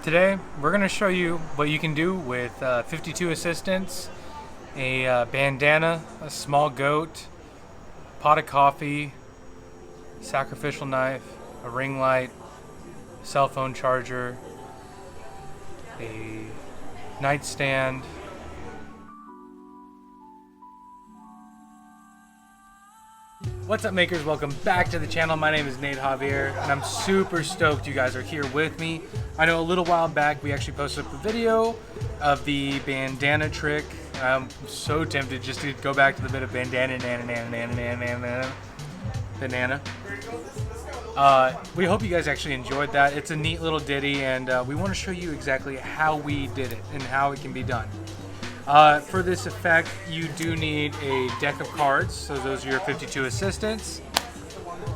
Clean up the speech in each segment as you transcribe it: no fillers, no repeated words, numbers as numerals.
Today, we're going to show you what you can do with 52 assistants, a bandana, a small goat, pot of coffee, sacrificial knife, a ring light, cell phone charger, a nightstand. What's up, makers? Welcome back to the channel. My name is Nate Javier, and I'm super stoked you guys are here with me. I know a little while back we actually posted up a video of the bandana trick. I'm so tempted just to go back to the bit of bandanana. We hope you guys actually enjoyed that. It's a neat little ditty, and we want to show you exactly how we did it and how it can be done. For this effect, you do need a deck of cards, so those are your 52 assistants.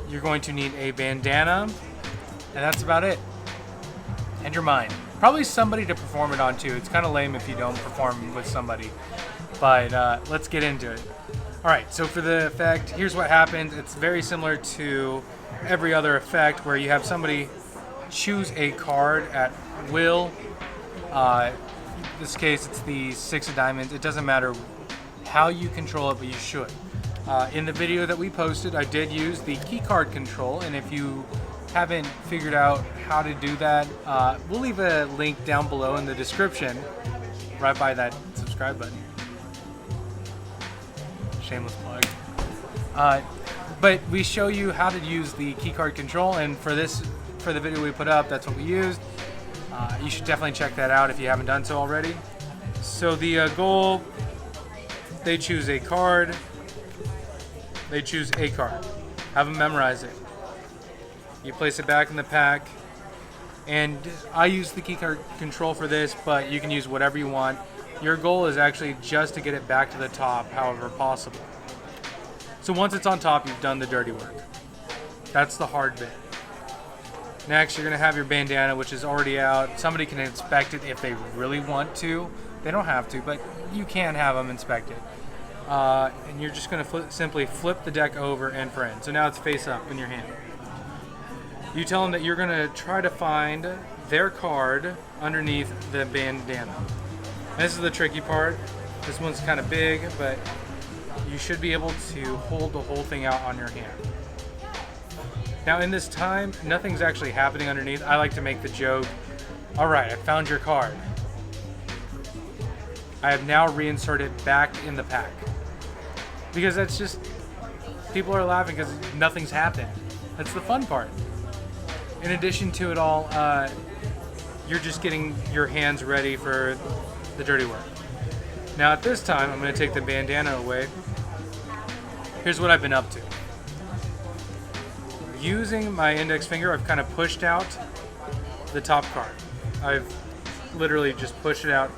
You're going to need a bandana, and that's about it. And your mind. Probably somebody to perform it on too. It's kind of lame if you don't perform with somebody, but let's get into it. Alright, so for the effect, here's what happens. It's very similar to every other effect where you have somebody choose a card at will. In this case, it's the 6 of diamonds. It doesn't matter how you control it, but you should. In the video that we posted, I did use the key card control, and if you haven't figured out how to do that, we'll leave a link down below in the description, right by that subscribe button. Shameless plug. But we show you how to use the key card control, and for the video we put up, that's what we used. You should definitely check that out if you haven't done so already. So the goal, they choose a card. They choose a card. Have them memorize it. You place it back in the pack. And I use the key card control for this, but you can use whatever you want. Your goal is actually just to get it back to the top, however possible. So once it's on top, you've done the dirty work. That's the hard bit. Next, you're going to have your bandana, which is already out. Somebody can inspect it if they really want to. They don't have to, but you can have them inspect it. And you're just going to simply flip the deck over end for end. So now it's face up in your hand. You tell them that you're going to try to find their card underneath the bandana. And this is the tricky part. This one's kind of big, but you should be able to hold the whole thing out on your hand. Now in this time, nothing's actually happening underneath. I like to make the joke, all right, I found your card. I have now reinserted back in the pack. Because that's just, people are laughing because nothing's happened. That's the fun part. In addition to it all, you're just getting your hands ready for the dirty work. Now at this time, I'm going to take the bandana away. Here's what I've been up to. Using my index finger, I've kind of pushed out the top card. I've literally just pushed it out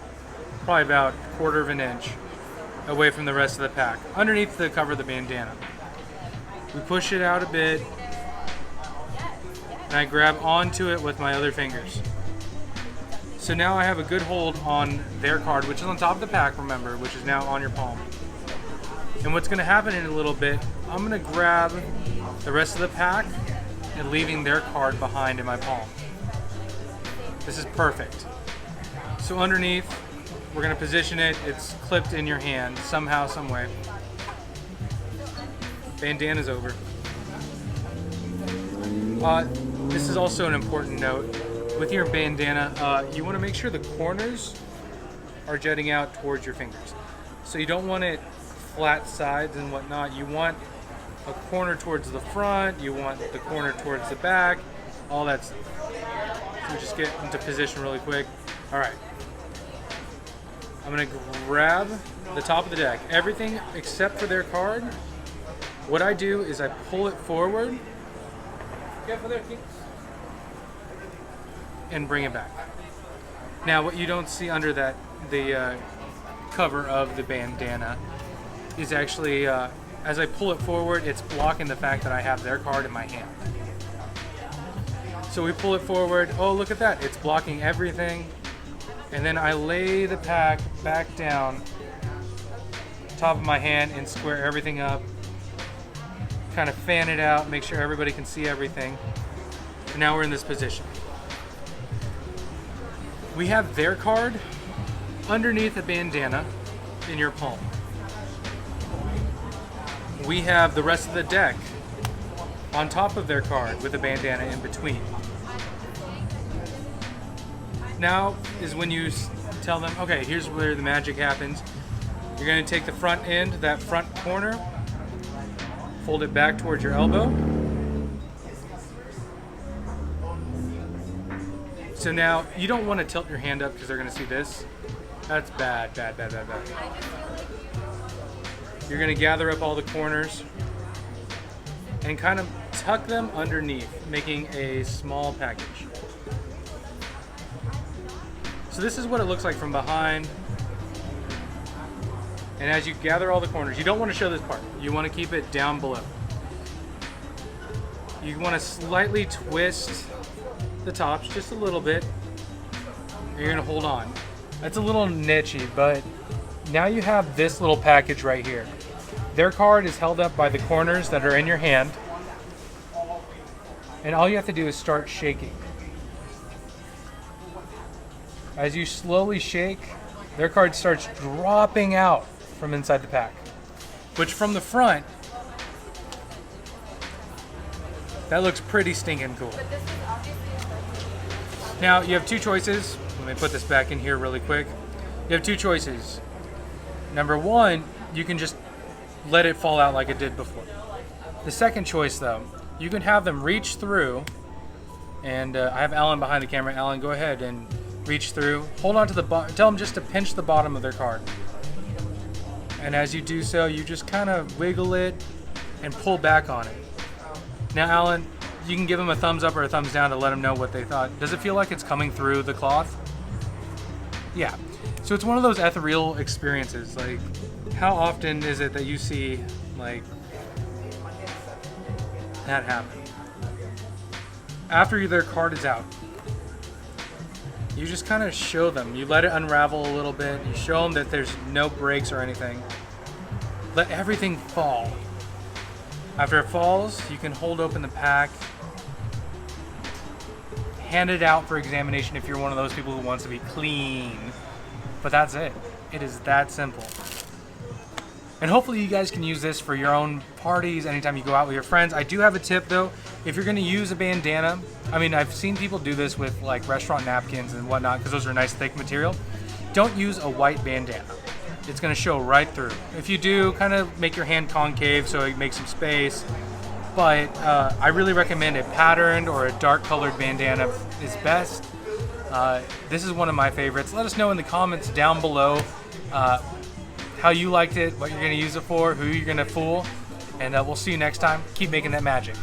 probably about 1/4 of an inch away from the rest of the pack, underneath the cover of the bandana. We push it out a bit, and I grab onto it with my other fingers. So now I have a good hold on their card, which is on top of the pack, remember, which is now on your palm. And what's going to happen in a little bit, I'm going to grab the rest of the pack and leaving their card behind in my palm. This is perfect. So underneath, we're going to position it. It's clipped in your hand somehow, some way. Bandana's over. This is also an important note. With your bandana, you want to make sure the corners are jutting out towards your fingers. So you don't want it flat sides and whatnot. You want a corner towards the front, you want the corner towards the back, all that stuff. So we just get into position really quick. Alright. I'm going to grab the top of the deck. Everything except for their card. What I do is I pull it forward and bring it back. Now what you don't see under that, the cover of the bandana, is actually as I pull it forward, it's blocking the fact that I have their card in my hand. So we pull it forward. Oh, look at that. It's blocking everything. And then I lay the pack back down, top of my hand, and square everything up. Kind of fan it out, make sure everybody can see everything. And now we're in this position. We have their card underneath a bandana in your palm. We have the rest of the deck on top of their card with a bandana in between. Now is when you tell them, okay, here's where the magic happens. You're going to take the front end, that front corner, fold it back towards your elbow. So now you don't want to tilt your hand up because they're going to see this. That's bad, bad, bad, bad, bad. You're going to gather up all the corners and kind of tuck them underneath, making a small package. So this is what it looks like from behind. And as you gather all the corners, you don't want to show this part. You want to keep it down below. You want to slightly twist the tops just a little bit. And you're going to hold on. That's a little nichey, but now you have this little package right here. Their card is held up by the corners that are in your hand. And all you have to do is start shaking. As you slowly shake, their card starts dropping out from inside the pack. Which from the front, that looks pretty stinking cool. Now you have two choices. Let me put this back in here really quick. You have two choices. Number one, you can just let it fall out like it did before. The second choice though, you can have them reach through, and I have Alan behind the camera. Alan, go ahead and reach through. Hold on to the bottom. Tell them just to pinch the bottom of their card. And as you do so, you just kind of wiggle it and pull back on it. Now, Alan, you can give them a thumbs up or a thumbs down to let them know what they thought. Does it feel like it's coming through the cloth? Yeah. So it's one of those ethereal experiences. Like, how often is it that you see, like, that happen? After their card is out, you just kind of show them. You let it unravel a little bit. You show them that there's no breaks or anything. Let everything fall. After it falls, you can hold open the pack, hand it out for examination if you're one of those people who wants to be clean. But that's it. It is that simple. And hopefully you guys can use this for your own parties anytime you go out with your friends. I do have a tip though. If you're going to use a bandana, I mean, I've seen people do this with like restaurant napkins and whatnot because those are nice thick material. Don't use a white bandana. It's going to show right through. If you do, kind of make your hand concave so it makes some space. But I really recommend a patterned or a dark colored bandana is best. This is one of my favorites. Let us know in the comments down below how you liked it, what you're going to use it for, who you're going to fool, and we'll see you next time. Keep making that magic.